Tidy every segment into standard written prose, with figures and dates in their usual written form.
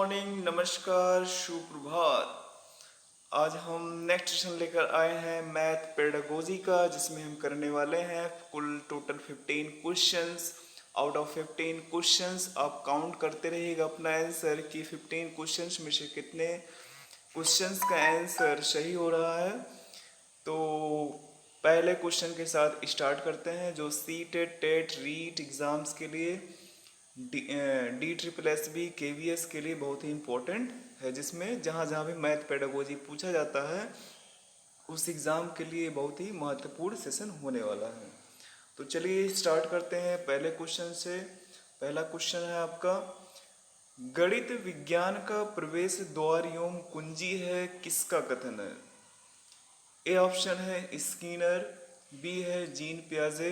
Morning, नमस्कार, सुप्रभात। आज हम नेक्स्ट सेशन लेकर आए हैं मैथ पेडागोजी का, जिसमें हम करने वाले हैं कुल total 15 questions. Out of 15 questions आप काउंट करते रहिएगा अपना आंसर कि 15 क्वेश्चंस में से कितने क्वेश्चंस का आंसर सही हो रहा है। तो पहले क्वेश्चन के साथ स्टार्ट करते हैं, जो C TET TET REET exams के लिए D triple S B K V S के लिए बहुत ही इम्पोर्टेंट है, जिसमें जहाँ जहाँ भी मैथ पेडागोजी पूछा जाता है उस एग्ज़ाम के लिए बहुत ही महत्वपूर्ण सेशन होने वाला है। तो चलिए स्टार्ट करते हैं पहले क्वेश्चन से। पहला क्वेश्चन है आपका, गणित विज्ञान का प्रवेश द्वार एवं कुंजी है, किसका कथन है? ए ऑप्शन है स्किनर, बी है जीन पियाजे,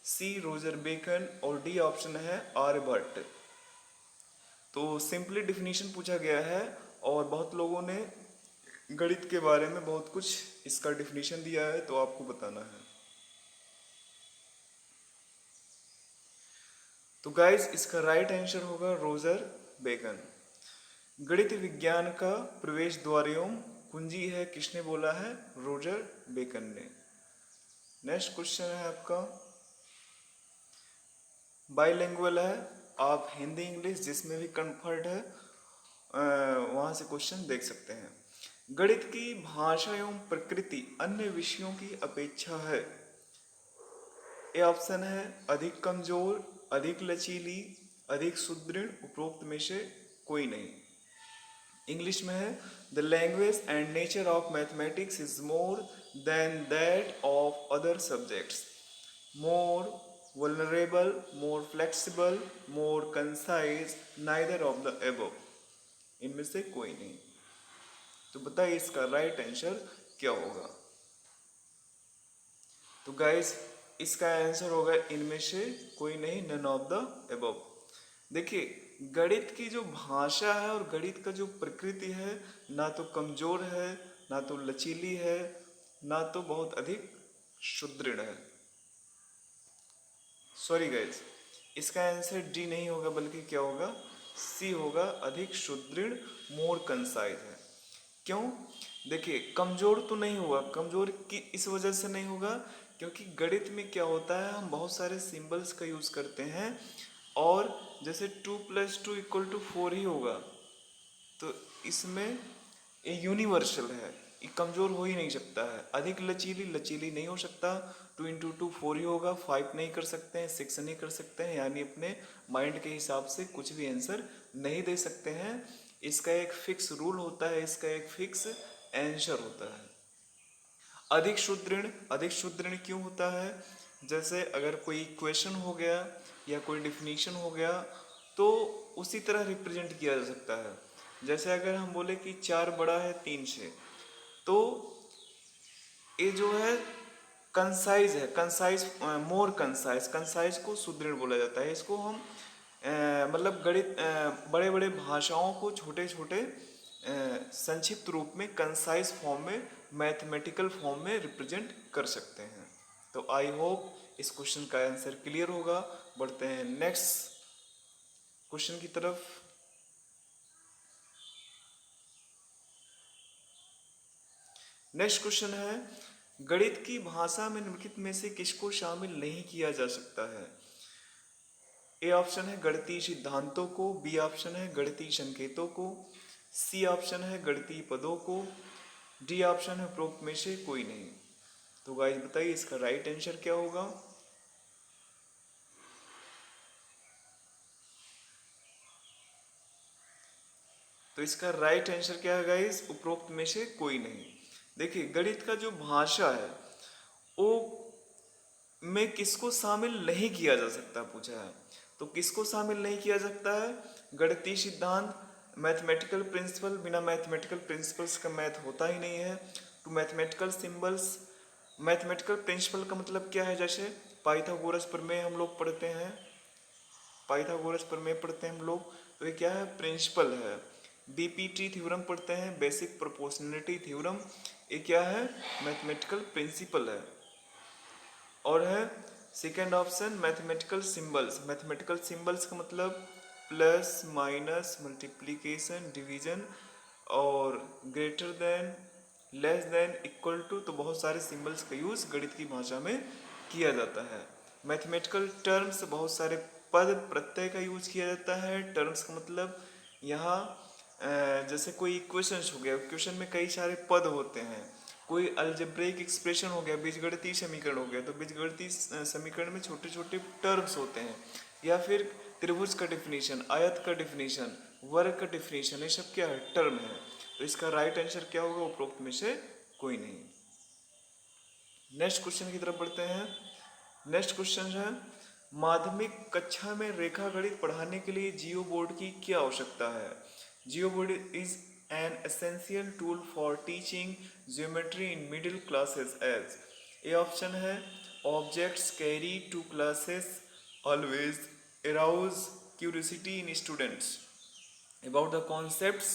सी रोजर बेकन और डी ऑप्शन है आर्यभट्ट। तो सिंपली डिफिनीशन पूछा गया है और बहुत लोगों ने गणित के बारे में बहुत कुछ इसका डिफिनीशन दिया है, तो आपको बताना है। तो गाइस इसका राइट आंसर होगा रोजर बेकन। गणित विज्ञान का प्रवेश द्वार एवं कुंजी है, किसने बोला है? रोजर बेकन ने। नेक्स्ट क्वेश्चन है आपका, बाइलिंगुअल है, आप हिंदी इंग्लिश जिसमें भी कंफर्ट है वहाँ से क्वेश्चन देख सकते हैं। गणित की भाषा एवं प्रकृति अन्य विषयों की अपेक्षा है। ए ऑप्शन है अधिक कमजोर, अधिक लचीली, अधिक सुदृढ़, उपरोक्त में से कोई नहीं। इंग्लिश में है, the language and nature of mathematics is more than that of other subjects, more vulnerable, more flexible, more concise, neither of the above। इनमें से कोई नहीं। तो बताइए इसका राइट आंसर क्या होगा? तो गाइस इसका आंसर होगा इनमें से कोई नहीं, नन ऑफ द अबव। देखिए गणित की जो भाषा है और गणित का जो प्रकृति है, ना तो कमजोर है, ना तो लचीली है, ना तो बहुत अधिक सुदृढ़ है। सॉरी गाइज, इसका आंसर डी नहीं होगा, बल्कि क्या होगा? सी होगा, अधिक सुदृढ़, मोर कंसाइज है। क्यों? देखिए कमजोर तो नहीं होगा, कमजोर की इस वजह से नहीं होगा क्योंकि गणित में क्या होता है, हम बहुत सारे सिंबल्स का यूज करते हैं और जैसे 2 + 2 = 4 ही होगा, तो इसमें ये यूनिवर्सल है, ये कमजोर हो ही नहीं सकता है। अधिक लचीली, लचीली नहीं हो सकता, 2 × 2 4 ही होगा, 5 नहीं कर सकते हैं, 6 नहीं कर सकते हैं, यानी अपने माइंड के हिसाब से कुछ भी आंसर नहीं दे सकते हैं। इसका एक फिक्स रूल होता है, इसका एक फिक्स आंसर होता है। अधिक सुदृढ़, अधिक सुदृढ़ क्यों होता है? जैसे अगर कोई क्वेश्चन हो गया या कोई डिफिनीशन हो गया तो उसी तरह रिप्रेजेंट किया जा सकता है। जैसे अगर हम बोले कि 4 बड़ा है 3 से, तो ये जो है कंसाइज है, कंसाइज, मोर कंसाइज, कंसाइज को सुदृढ़ बोला जाता है। इसको हम मतलब गणित बड़े बड़े भाषाओं को छोटे छोटे संक्षिप्त रूप में कंसाइज फॉर्म में, मैथमेटिकल फॉर्म में रिप्रेजेंट कर सकते हैं। तो आई होप इस क्वेश्चन का आंसर क्लियर होगा। बढ़ते हैं नेक्स्ट क्वेश्चन की तरफ। नेक्स्ट क्वेश्चन है, गणित की भाषा में निम्नलिखित में से किसको शामिल नहीं किया जा सकता है? ए ऑप्शन है गणितीय सिद्धांतों को, बी ऑप्शन है गणितीय संकेतों को, सी ऑप्शन है गणितीय पदों को, डी ऑप्शन है उपरोक्त में से कोई नहीं। तो गाइस बताइए इसका राइट आंसर क्या होगा? तो इसका राइट आंसर क्या है गाइस? उपरोक्त में से कोई नहीं। देखिए गणित का जो भाषा है वो में किसको शामिल नहीं किया जा सकता पूछा है, तो किसको शामिल नहीं किया सकता है? गणितीय सिद्धांत, मैथमेटिकल प्रिंसिपल, बिना मैथमेटिकल प्रिंसिपल्स का मैथ होता ही नहीं है। Two mathematical symbols, mathematical principle का मतलब क्या है? जैसे पाइथागोरस प्रमेय हम लोग पढ़ते हैं, पाइथागोरस प्रमेय पढ़ते हैं हम लोग, तो ये क्या है? प्रिंसिपल है। बीपीटी थ्योरम पढ़ते हैं, बेसिक प्रोपोर्शनलिटी थ्योरम, ये क्या है? मैथमेटिकल प्रिंसिपल है। और है second option mathematical symbols, mathematical symbols का मतलब प्लस माइनस मल्टीप्लिकेशन डिवीजन और greater than less than equal to, तो बहुत सारे सिंबल्स का यूज गणित की भाषा में किया जाता है। मैथमेटिकल टर्म्स, बहुत सारे पद प्रत्यय का यूज किया जाता है। टर्म्स का मतलब यहाँ जैसे कोई इक्वेशंस हो गया, इक्वेशन में कई सारे पद होते हैं। कोई अलजेब्रिक एक्सप्रेशन हो गया, बीजगणितीय समीकरण हो गया, तो बीजगणितीय समीकरण में छोटे छोटे टर्म्स होते हैं। या फिर त्रिभुज का डिफिनीशन, आयत का डिफिनीशन, वर्ग का डिफिनीशन, ये सब क्या है, टर्म है। तो इसका राइट आंसर क्या होगा, उपरोक्त में से कोई नहीं। नेक्स्ट क्वेश्चन की तरफ बढ़ते हैं। नेक्स्ट क्वेश्चन है, माध्यमिक कक्षा में रेखा गणित पढ़ाने के लिए जियो बोर्ड की क्या आवश्यकता है। Geoboard is an essential tool for teaching geometry in middle classes age. A option है, objects carry to classes always arouse curiosity in students about the concepts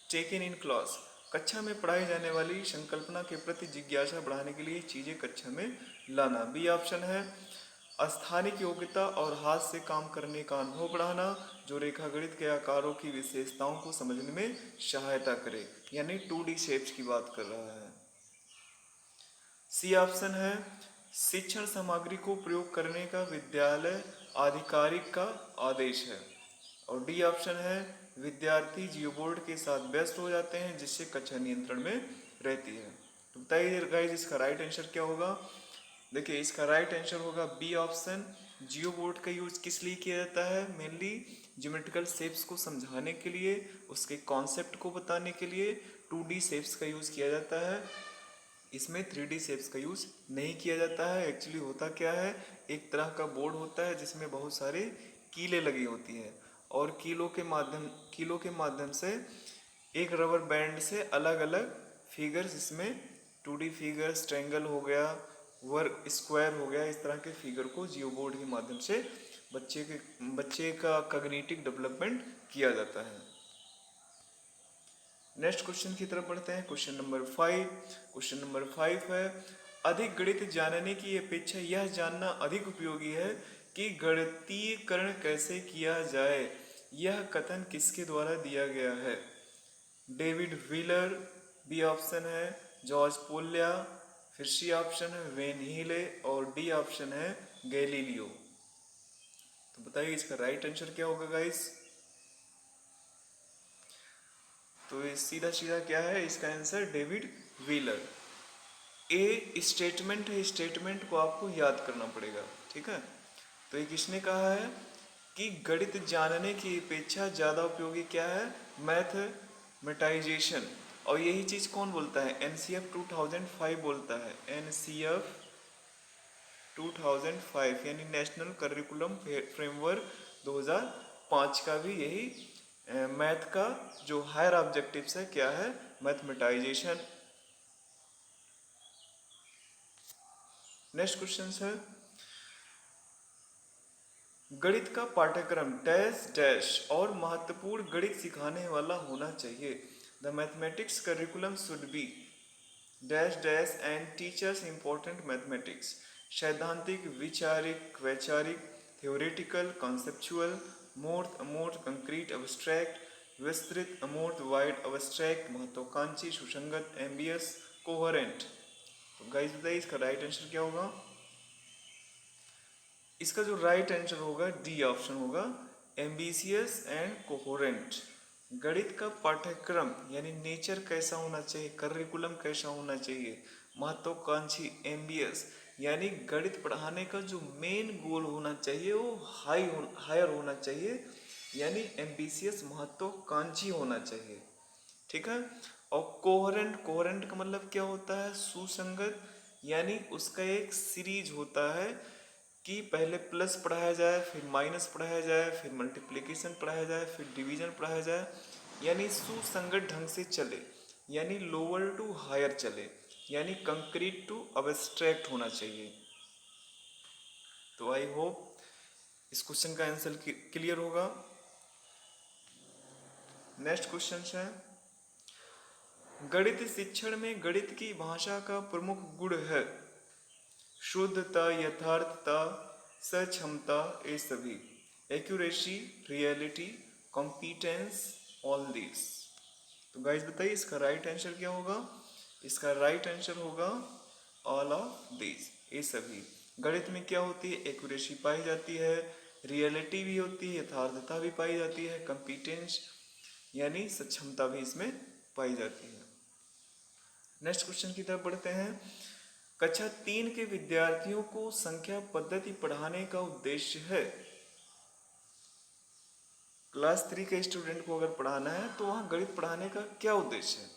taken in class। कक्षा में पढ़ाई जाने वाली संकल्पना के प्रति जिज्ञासा बढ़ाने के लिए चीजें कक्षा में लाना। बी ऑप्शन है, स्थानिक योग्यता और हाथ से काम करने का अनुभव बढ़ाना, जो रेखा गणित के आकारों की विशेषताओं को समझने में सहायता करे, यानी 2D शेप्स की बात कर रहा है। सी ऑप्शन है, शिक्षण सामग्री को प्रयोग करने का विद्यालय आधिकारिक का आदेश है। और डी ऑप्शन है, विद्यार्थी जियो बोर्ड के साथ व्यस्त हो जाते हैं जिससे कक्षा नियंत्रण में रहती है। तो बताइए गाइस इसका राइट आंसर क्या होगा। देखिए इसका राइट आंसर होगा बी ऑप्शन। जियो बोर्ड का यूज किस लिए किया जाता है, मेनली ज्योमेट्रिकल शेप्स को समझाने के लिए, उसके कॉन्सेप्ट को बताने के लिए 2D शेप्स का यूज किया जाता है। इसमें 3D शेप्स का यूज नहीं किया जाता है। एक्चुअली होता क्या है, एक तरह का बोर्ड होता है जिसमें बहुत सारे कीलें लगी होती हैं और कीलों के माध्यम से एक रबर बैंड से अलग अलग फिगर्स, इसमें 2D फिगर्स, ट्रायंगल हो गया, वर्ग, स्क्वायर हो गया, इस तरह के फिगर को जियो बोर्ड के माध्यम से बच्चे का कॉग्निटिव डेवलपमेंट किया जाता है। नेक्स्ट क्वेश्चन की तरफ बढ़ते हैं। Question number 5। क्वेश्चन नंबर 5 है, अधिक गणित जानने की अपेक्षा यह जानना अधिक उपयोगी है कि गणितीयकरण कैसे किया जाए। यह कथन किसके द्वारा दिया गया है। डेविड व्हीलर, बी ऑप्शन है जॉर्ज पोल्या, फिर सी ऑप्शन है वेन हीले और डी ऑप्शन है गैलीलियो। तो बताइए इसका राइट आंसर क्या होगा गाइस। तो ये सीधा सीधा क्या है, इसका आंसर डेविड व्हीलर। ए स्टेटमेंट है, स्टेटमेंट को आपको याद करना पड़ेगा, ठीक है। तो ये किसने कहा है कि गणित जानने की अपेक्षा ज़्यादा उपयोगी क्या है, मैथमेटाइजेशन। और यही चीज़ कौन बोलता है, NCF 2005 बोलता है। NCF 2005 यानी नेशनल करिकुलम फ्रेमवर्क 2005 का भी यही मैथ का जो हायर ऑब्जेक्टिव्स है क्या है, मैथमेटाइजेशन। नेक्स्ट क्वेश्चन है, गणित का पाठ्यक्रम डैश डैश और महत्वपूर्ण गणित सिखाने वाला होना चाहिए। The mathematics curriculum should be dash dash and teachers important mathematics. सैद्धांतिक, वैचारिक, थ्योरेटिकल, कॉन्सेप्चुअल, मूर्त, अमूर्त, कंक्रीट, अब्स्ट्रैक्ट, विस्तृत, अमूर्त, वाइड, अब्स्ट्रैक्ट, महत्वाकांक्षी, सुसंगत, एम्बियस, कोहेरेंट। तो गाइस बताइए इसका राइट आंसर क्या होगा। इसका जो राइट आंसर होगा डी ऑप्शन होगा, एम्बिशियस एंड कोहेरेंट। गणित का पाठ्यक्रम यानी नेचर कैसा होना चाहिए, करिकुलम कैसा होना चाहिए, महत्वाकांक्षी, एम्बियस यानी गणित पढ़ाने का जो मेन गोल होना चाहिए वो हायर होना चाहिए, यानी एम्बिशियस, महत्वाकांक्षी होना चाहिए, ठीक है। और कोहेरेंट का मतलब क्या होता है, सुसंगत, यानी उसका एक सीरीज होता है कि पहले प्लस पढ़ाया जाए, फिर माइनस पढ़ाया जाए, फिर मल्टीप्लिकेशन पढ़ाया जाए, फिर डिवीजन पढ़ाया जाए, यानी सुसंगत ढंग से चले, यानी लोअर टू हायर चले, यानी कंक्रीट टू अब्स्ट्रैक्ट होना चाहिए। तो आई होप इस क्वेश्चन का आंसर क्लियर होगा। नेक्स्ट क्वेश्चन है, गणित शिक्षण में गणित की भाषा का प्रमुख गुण है शुद्धता, यथार्थता, सक्षमता, ये सभी। Accuracy, reality, competence, all this. तो गाइस बताइए इसका राइट आंसर क्या होगा? इसका राइट आंसर होगा ऑल ऑफ दिस, ये सभी। गणित में क्या होती है? एक्यूरेसी पाई जाती है, रियलिटी भी होती है, यथार्थता भी पाई जाती है, कॉम्पिटेंस यानी सक्षमता भी इसमें पाई जाती है। नेक्स्ट क्वेश्चन की तरफ बढ़ते हैं। कक्षा 3 के विद्यार्थियों को संख्या पद्धति पढ़ाने का उद्देश्य है। क्लास 3 के स्टूडेंट को अगर पढ़ाना है तो वहाँ गणित पढ़ाने का क्या उद्देश्य है?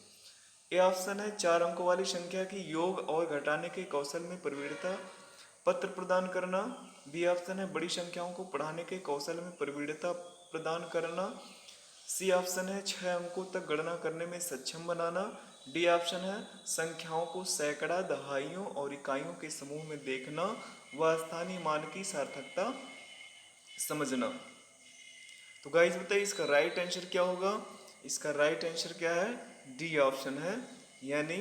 ए ऑप्शन है 4 अंकों वाली संख्या की योग और घटाने के कौशल में प्रवीणता पत्र प्रदान करना। बी ऑप्शन है बड़ी संख्याओं को पढ़ाने के कौशल में प्रवीणता प्रदान करना। सी ऑप्शन है 6 अंकों तक गणना करने में सक्षम बनाना। डी ऑप्शन है संख्याओं को सैकड़ा, दहाइयों और इकाइयों के समूह में देखना व स्थानीय मान की सार्थकता समझना। तो गाइस बताइए इसका राइट आंसर क्या होगा? इसका राइट आंसर क्या है? डी ऑप्शन है। यानी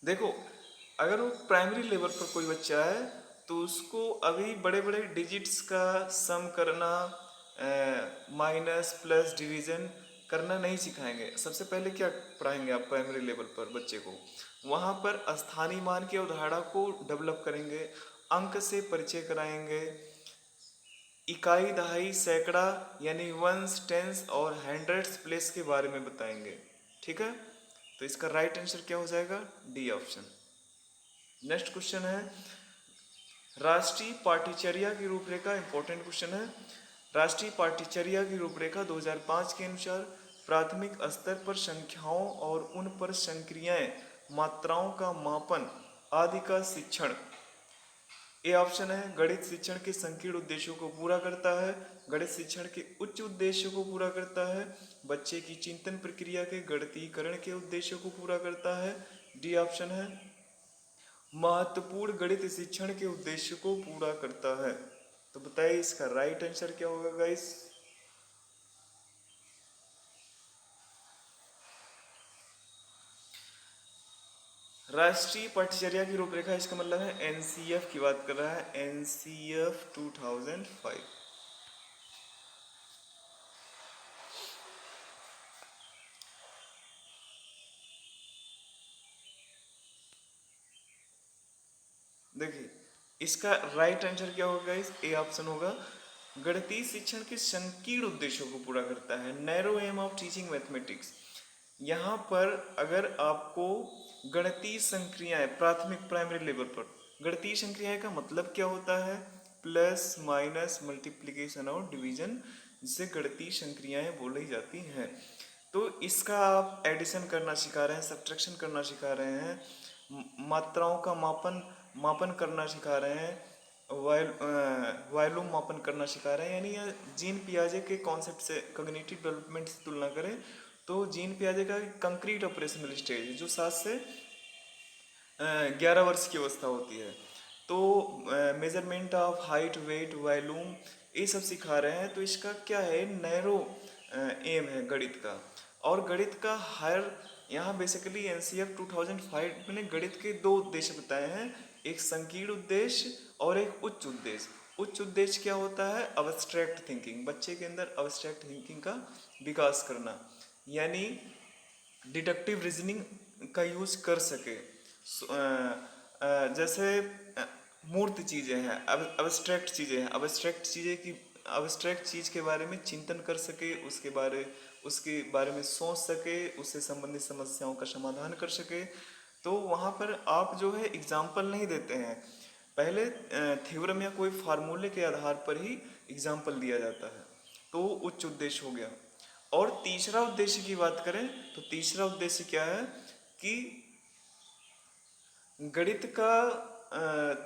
देखो, अगर वो प्राइमरी लेवल पर कोई बच्चा है तो उसको अभी बड़े बड़े डिजिट्स का सम करना, माइनस प्लस डिवीजन करना नहीं सिखाएंगे। सबसे पहले क्या पढ़ाएंगे आप प्राइमरी लेवल पर बच्चे को? वहाँ पर स्थानीय मान की अवधारणा को डेवलप करेंगे, अंक से परिचय कराएंगे, इकाई, दहाई, सैकड़ा यानी वंस, टेंस और हंड्रेड्स प्लेस के बारे में बताएंगे। ठीक है, तो इसका राइट आंसर क्या हो जाएगा? D option. नेक्स्ट क्वेश्चन है राष्ट्रीय पाठ्यचर्या की रूपरेखा। इंपॉर्टेंट क्वेश्चन है। राष्ट्रीय पाठ्यचर्या की रूपरेखा 2005 के अनुसार प्राथमिक स्तर पर संख्याओं और उन पर संक्रियाएं, मात्राओं का मापन आदि का शिक्षण। ए ऑप्शन है गणित शिक्षण के संकीर्ण उद्देश्यों को पूरा करता है, गणित शिक्षण के उच्च उद्देश्यों को पूरा करता है, बच्चे की चिंतन प्रक्रिया के गणितीकरण के उद्देश्यों को पूरा करता है। डी ऑप्शन है महत्वपूर्ण गणित शिक्षण के उद्देश्य को पूरा करता है। तो बताइए इसका राइट आंसर क्या होगा गाइस? राष्ट्रीय पाठ्यचर्या की रूपरेखा, इसका मतलब है एनसीएफ की बात कर रहा है, एनसीएफ 2005। देखिए इसका राइट आंसर क्या होगा गाइस? ए ऑप्शन होगा गणितीय शिक्षण के संकीर्ण उद्देश्यों को पूरा करता है, narrow aim of teaching mathematics. यहाँ पर अगर आपको गणितीय संक्रियाएं प्राथमिक प्राइमरी लेवल पर, गणितीय संक्रियाएं का मतलब क्या होता है? प्लस, माइनस, मल्टीप्लिकेशन और डिवीजन, जिसे गणितीय संक्रियाएं बोली जाती हैं। तो इसका आप एडिशन करना सिखा रहे हैं, सब्ट्रैक्शन करना सिखा रहे हैं, मात्राओं का मापन करना सिखा रहे हैं, वॉल्यूम मापन करना सिखा रहे हैं। यानी जीन पियाजे के कॉन्सेप्ट से, कॉग्निटिव डेवलपमेंट से तुलना करें तो जीन पियाजे का कंक्रीट ऑपरेशनल स्टेज जो 7 से 11 वर्ष की अवस्था होती है, तो measurement of height, weight, volume ये सब सिखा रहे हैं। तो इसका क्या है? नैरो एम है गणित का। और गणित का हर यहाँ बेसिकली एनसीएफ 2005 ने गणित के 2 उद्देश्य बताए हैं, एक संकीर्ण उद्देश्य और एक उच्च उद्देश्य। उच्च उद्देश्य क्या होता है? अब्स्ट्रैक्ट थिंकिंग, बच्चे के अंदर अब्स्ट्रैक्ट थिंकिंग का विकास करना, यानी डिडक्टिव रीजनिंग का यूज कर सके। जैसे मूर्त चीज़ें हैं, अब्स्ट्रैक्ट चीज़ें हैं, अब्स्ट्रैक्ट चीज़ के बारे में चिंतन कर सके, उसके बारे में सोच सके, उससे संबंधित समस्याओं का समाधान कर सके। तो वहाँ पर आप जो है एग्जाम्पल नहीं देते हैं, पहले थ्योरम या कोई फार्मूले के आधार पर ही एग्जाम्पल दिया जाता है। तो उच्च उद्देश्य हो गया। और तीसरा उद्देश्य की बात करें तो तीसरा उद्देश्य क्या है कि गणित का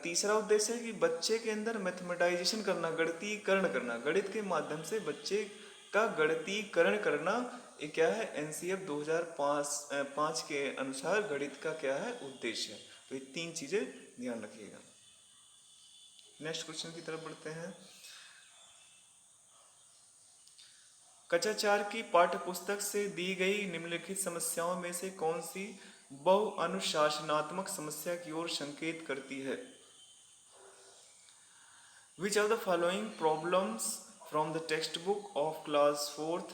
तीसरा उद्देश्य है कि बच्चे के अंदर मैथमेटाइजेशन करना, गणितीकरण करना, गणित के माध्यम से बच्चे का गणितीकरण करना। ये क्या है? एनसीएफ 2005 के अनुसार गणित का क्या है? उद्देश्य है। तो ये 3 चीजें ध्यान रखिएगा। नेक्स्ट क्वेश्चन की तरफ बढ़ते हैं। कक्षा 4 की पाठ्य पुस्तक से दी गई निम्नलिखित समस्याओं में से कौन सी बहु अनुशासनात्मक समस्या की ओर संकेत करती है? Which of the following problems from the textbook of class 4th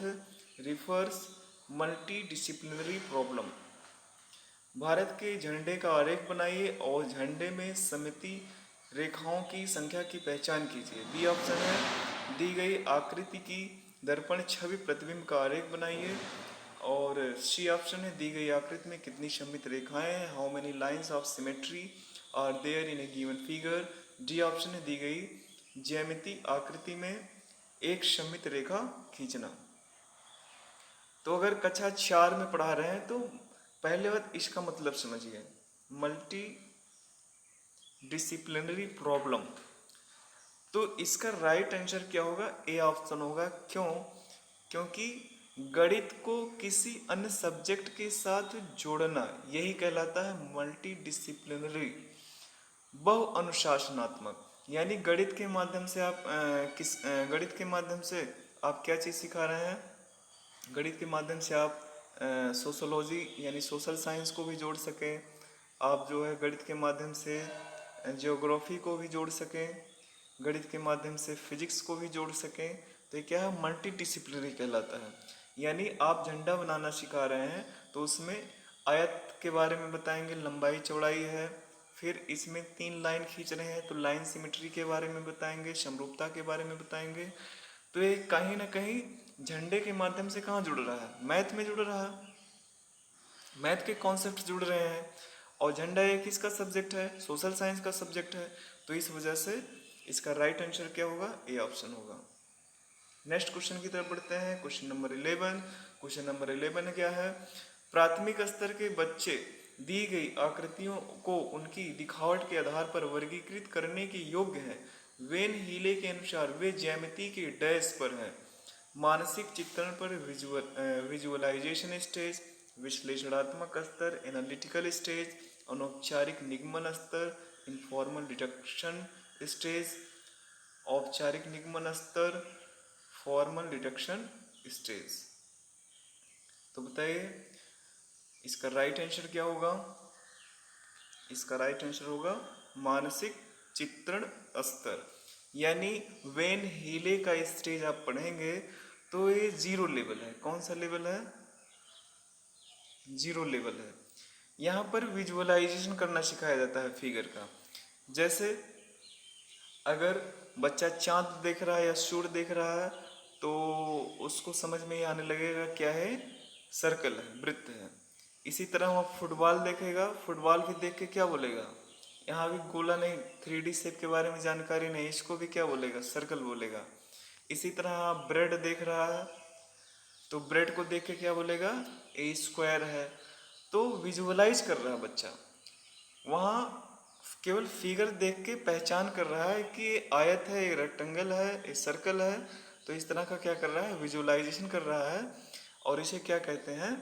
refers multidisciplinary problem? Bharat के झंडे का आरेख बनाइए और झंडे में समिति रेखाओं की संख्या की पहचान कीजिए। बी ऑप्शन है दी गई आकृति की दर्पण छवि प्रतिबिंब का आरेख बनाइए। और सी ऑप्शन है दी गई आकृति में कितनी सममित रेखाएं हैं, how many lines of symmetry are there in a given figure. D option है दी गई ज्यामिति आकृति में एक सममित रेखा खींचना। तो अगर कक्षा 4 में पढ़ा रहे हैं तो पहले बात इसका मतलब समझिए, मल्टी डिसिप्लिनरी प्रॉब्लम। तो इसका राइट आंसर क्या होगा, ए ऑप्शन होगा। क्यों? क्योंकि गणित को किसी अन्य सब्जेक्ट के साथ जोड़ना यही कहलाता है मल्टी डिसिप्लिनरी, बहु अनुशासनात्मक। यानी गणित के माध्यम से आप गणित के माध्यम से आप क्या चीज़ सिखा रहे हैं, गणित के माध्यम से आप सोशोलॉजी यानी सोशल साइंस को भी जोड़ सकें, आप जो है गणित के माध्यम से ज्योग्राफी को भी जोड़ सकें, गणित के माध्यम से फिजिक्स को भी जोड़ सकें। तो ये क्या है, मल्टी डिसिप्लिनरी कहलाता है। यानी आप झंडा बनाना सिखा रहे हैं तो उसमें आयत के बारे में बताएंगे, लंबाई चौड़ाई है, फिर इसमें 3 लाइन खींच रहे हैं तो लाइन सिमेट्री के बारे में बताएंगे, समरूपता के बारे में बताएंगे। तो ये कहीं ना कहीं झंडे के माध्यम से कहाँ जुड़ रहा है, मैथ में जुड़ रहा है, मैथ के कॉन्सेप्ट जुड़ रहे हैं। और झंडा एक किसका सब्जेक्ट है, सोशल साइंस का सब्जेक्ट है। तो इस वजह से इसका राइट आंसर क्या होगा, ए ऑप्शन होगा। नेक्स्ट क्वेश्चन की तरफ बढ़ते हैं। Question number 11। क्वेश्चन नंबर 11 क्या है, प्राथमिक स्तर के बच्चे दी गई आकृतियों को उनकी दिखावट के आधार पर वर्गीकृत करने के योग्य हैं। वेन हीले के अनुसार वे ज्यामिति के डैश पर हैं। मानसिक चित्रण पर विजुअलाइजेशन स्टेज, विश्लेषणात्मक स्तर एनालिटिकल स्टेज, अनौपचारिक निगमन स्तर इनफॉर्मल डिडक्शन स्टेज, औपचारिक निगमन स्तर फॉर्मल डिडक्शन स्टेज। तो बताइए इसका राइट आंसर क्या होगा। इसका राइट आंसर होगा मानसिक चित्रण स्तर। यानी वेन हीले का स्टेज आप पढ़ेंगे तो ये 0 लेवल है। कौन सा लेवल है, 0 लेवल है। यहाँ पर विजुअलाइजेशन करना सिखाया जाता है फिगर का। जैसे अगर बच्चा चांद देख रहा है या सूर्य देख रहा है तो उसको समझ में आने लगेगा क्या है, सर्कल है, वृत्त है। इसी तरह वो फुटबॉल देखेगा, फुटबॉल भी देख के क्या बोलेगा, यहाँ भी गोला नहीं, 3D शेप के बारे में जानकारी नहीं, इसको भी क्या बोलेगा, सर्कल बोलेगा। इसी तरह ब्रेड देख रहा है तो ब्रेड को देख के क्या बोलेगा, ए स्क्वायर है। तो विजुअलाइज कर रहा है बच्चा, वहाँ केवल फिगर देख के पहचान कर रहा है कि ये आयत है, ये रेक्टेंगल है, ये सर्कल है। तो इस तरह का क्या कर रहा है, विजुअलाइजेशन कर रहा है। और इसे क्या कहते हैं,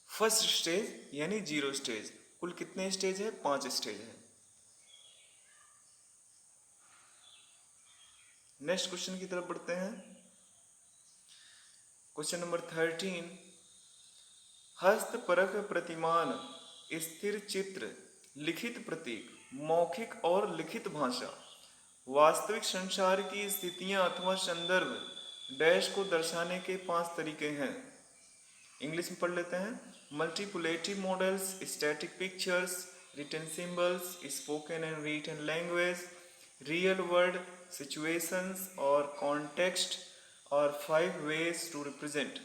फर्स्ट स्टेज यानी 0 स्टेज। कुल कितने स्टेज है, 5 स्टेज है। नेक्स्ट क्वेश्चन की तरफ बढ़ते हैं। Question number 13। हस्तपरक प्रतिमान, स्थिर चित्र, लिखित प्रतीक, मौखिक और लिखित भाषा, वास्तविक संसार की स्थितियां अथवा संदर्भ डैश को दर्शाने के 5 तरीके हैं। इंग्लिश में पढ़ लेते हैं। Manipulative models, static pictures, written symbols, spoken and written language, real world situations और कॉन्टेक्स्ट और 5 वेज टू रिप्रेजेंट।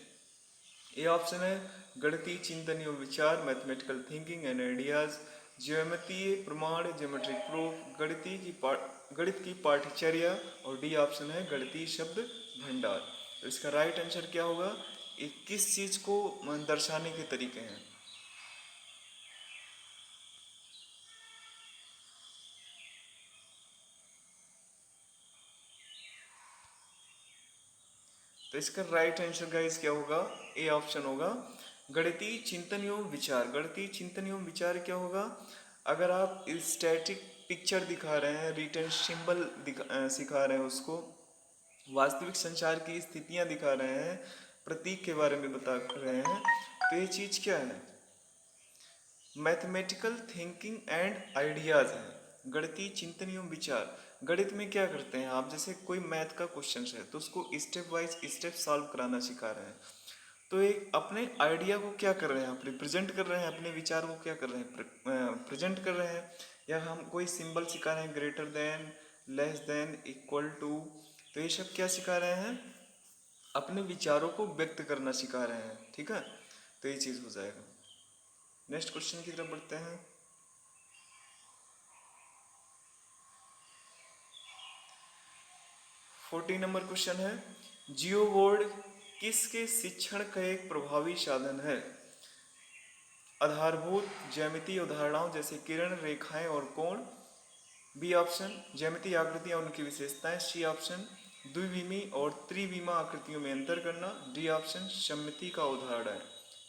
ये ऑप्शन है गणितीय चिंतन एवं विचार, मैथमेटिकल थिंकिंग एंड आइडियाज, ज्योमेत्रीय प्रमाण, ज्योमेट्रिक प्रूफ, गणित की पाठ्यचर्या, और डी ऑप्शन है गणितीय शब्द भंडार। तो इसका राइट आंसर क्या होगा, ये किस चीज को दर्शाने के तरीके हैं। तो इसका राइट आंसर गाइस क्या होगा, ए ऑप्शन होगा गणितीय चिंतन एवं विचार। गणितीय चिंतन एवं विचार क्या होगा, अगर आप स्टैटिक पिक्चर दिखा रहे हैं, रिटन सिंबल सिखा रहे हैं उसको, वास्तविक संसार की स्थितियां दिखा रहे हैं, प्रतीक के बारे में बता रहे हैं, तो ये चीज क्या है, मैथमेटिकल थिंकिंग एंड आइडियाज है। गणितीय चिंतन एवं विचार गणित में क्या करते हैं आप, जैसे कोई मैथ का क्वेश्चन है तो उसको स्टेप वाइज स्टेप सॉल्व कराना सिखा रहे हैं। तो एक अपने आइडिया को क्या कर रहे हैं आप, रिप्रेजेंट कर रहे हैं, अपने विचार को क्या कर रहे हैं, प्रेजेंट कर रहे हैं। या हम कोई सिंबल सिखा रहे हैं, greater than, less than, equal to, तो ये सब क्या सिखा रहे हैं, अपने विचारों को व्यक्त करना सिखा रहे हैं। ठीक है, तो ये चीज़ हो जाएगा। नेक्स्ट क्वेश्चन की तरफ बढ़ते हैं। 14 नंबर क्वेश्चन है, जियो बोर्ड किसके शिक्षण का एक प्रभावी साधन है। आधारभूत ज्यामितीय उदाहरणाओं जैसे किरण, रेखाएं और कोण। बी ऑप्शन ज्यामितीय आकृतियां और उनकी विशेषताएं। सी ऑप्शन द्विविमी और त्रिविमा आकृतियों में अंतर करना। डी ऑप्शन सममिति का उदाहरण है।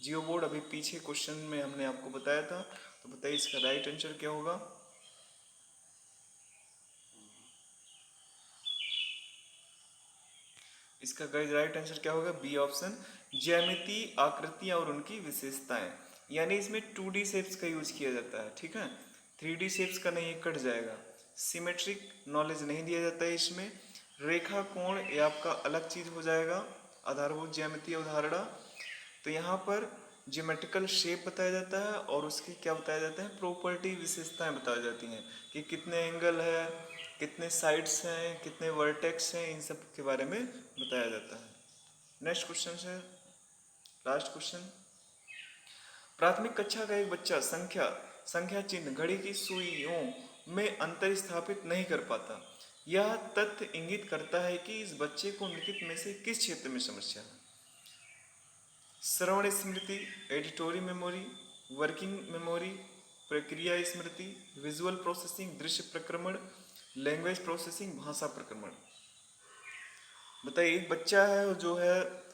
जियो बोर्ड अभी पीछे क्वेश्चन में हमने आपको बताया था, तो बताइए इसका राइट आंसर क्या होगा। इसका राइट आंसर क्या होगा, बी ऑप्शन ज्यामितीय आकृतियां और उनकी विशेषताएं। यानी इसमें 2D शेप्स का यूज किया जाता है। ठीक है, 3D शेप्स का नहीं, कट जाएगा। सिमेट्रिक नॉलेज नहीं दिया जाता है इसमें। रेखा, कोण ये आपका अलग चीज हो जाएगा। आधारभूत ज्यामितीय उदाहरण, तो यहाँ पर ज्योमेट्रिकल शेप बताया जाता है और उसके क्या बताया जाता है, प्रॉपर्टी, विशेषताएं बताई जाती हैं कि कितने एंगल है, कितने साइड्स हैं, कितने वर्टेक्स हैं, इन सब के बारे में बताया जाता है। नेक्स्ट क्वेश्चन है, लास्ट क्वेश्चन। प्राथमिक कक्षा का एक बच्चा संख्या चिन्ह घड़ी की सुइयों में अंतर स्थापित नहीं कर पाता। यह तथ्य इंगित करता है कि इस बच्चे को निम्नलिखित में से किस क्षेत्र में समस्या है। श्रवण स्मृति, एडिटोरी मेमोरी, वर्किंग मेमोरी, प्रक्रिया स्मृति, विजुअल प्रोसेसिंग, दृश्य प्रक्रमण, लैंग्वेज प्रोसेसिंग, भाषा प्रक्रमण। बताइए, एक बच्चा है जो है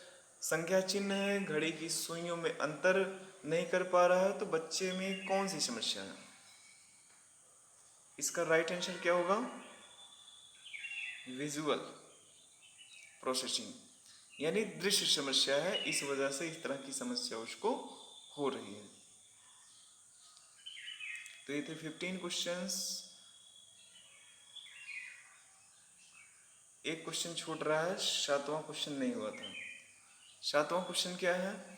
संख्या चिन्ह है, घड़ी की सुइयों में अंतर नहीं कर पा रहा है, तो बच्चे में कौन सी समस्या है। इसका राइट आंसर क्या होगा, विजुअल प्रोसेसिंग, यानी दृश्य समस्या है। इस वजह से इस तरह की समस्या उसको हो रही है। तो ये थे 15 क्वेश्चंस। एक क्वेश्चन छूट रहा है, 7वां क्वेश्चन नहीं हुआ था। 7वां क्वेश्चन क्या है,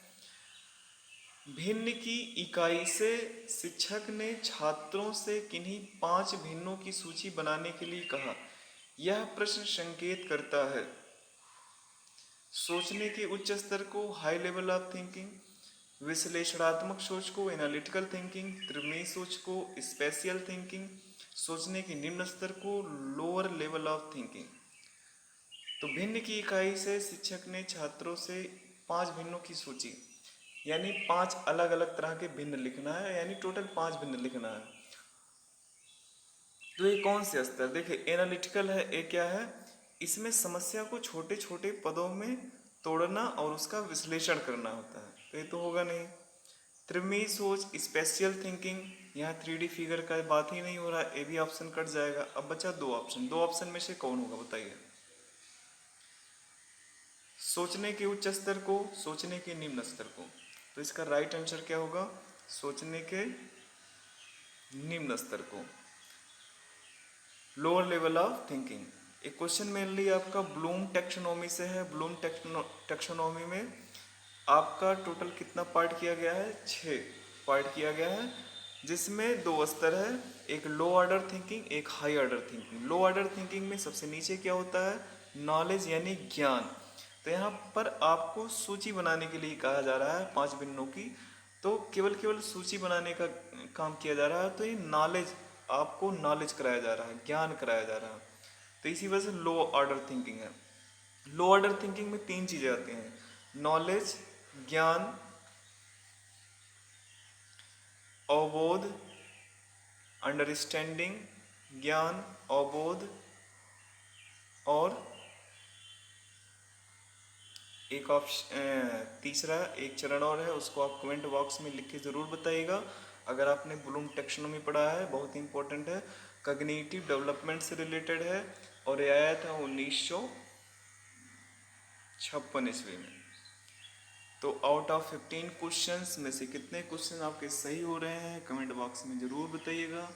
भिन्न की इकाई से शिक्षक ने छात्रों से किन्हीं 5 भिन्नों की सूची बनाने के लिए कहा। यह प्रश्न संकेत करता है सोचने के उच्च स्तर को, हाई लेवल ऑफ थिंकिंग, विश्लेषणात्मक सोच को, एनालिटिकल थिंकिंग, त्रिकोणीय सोच को, स्पेशियल थिंकिंग, सोचने के निम्न स्तर को, लोअर लेवल ऑफ थिंकिंग। तो भिन्न की इकाई से शिक्षक ने छात्रों से 5 भिन्नों की सूची, यानी 5 अलग अलग तरह के भिन्न लिखना है, यानी टोटल 5 भिन्न लिखना है। तो ये कौन से स्तर, देखिए एनालिटिकल है, ये क्या है, इसमें समस्या को छोटे छोटे पदों में तोड़ना और उसका विश्लेषण करना होता है, तो ये तो होगा नहीं। त्रिकोणीय सोच, स्पेशियल थिंकिंग, यहाँ 3D फिगर का बात ही नहीं हो रहा, ये भी ऑप्शन कट जाएगा। अब बचा 2 ऑप्शन, 2 ऑप्शन में से कौन होगा बताइए। सोचने के उच्च स्तर को, सोचने के निम्न स्तर को, तो इसका राइट आंसर क्या होगा, सोचने के निम्न स्तर को, लोअर लेवल ऑफ थिंकिंग। एक क्वेश्चन मेनली आपका ब्लूम टेक्सोनॉमी से है। ब्लूम टेक्सोनॉमी में आपका टोटल कितना पार्ट किया गया है, 6 पार्ट किया गया है, जिसमें 2 स्तर है, एक लो ऑर्डर थिंकिंग, एक हाई ऑर्डर थिंकिंग। लो ऑर्डर थिंकिंग में सबसे नीचे क्या होता है, नॉलेज यानी ज्ञान। तो यहाँ पर आपको सूची बनाने के लिए कहा जा रहा है 5 भिन्नों की, तो केवल सूची बनाने का काम किया जा रहा है। तो ये नॉलेज, आपको नॉलेज कराया जा रहा है, ज्ञान कराया जा रहा है, तो इसी वजह से लो ऑर्डर थिंकिंग है। लो ऑर्डर थिंकिंग में 3 चीजें आती हैं, नॉलेज, ज्ञान, अवबोध, अंडरस्टैंडिंग, ज्ञान, अवबोध, और एक ऑप्शन तीसरा एक चरण और है, उसको आप कमेंट बॉक्स में लिख के ज़रूर बताइएगा। अगर आपने ब्लूम टेक्सोनॉमी पढ़ा है, बहुत इंपॉर्टेंट है, कॉग्निटिव डेवलपमेंट से रिलेटेड है, और ये आया था 1956 ईस्वी में। तो आउट ऑफ 15 क्वेश्चंस में से कितने क्वेश्चन आपके सही हो रहे हैं, कमेंट बॉक्स में ज़रूर बताइएगा।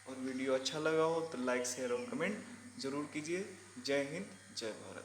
और वीडियो अच्छा लगा हो तो लाइक, शेयर और कमेंट जरूर कीजिए। जय हिंद, जय भारत।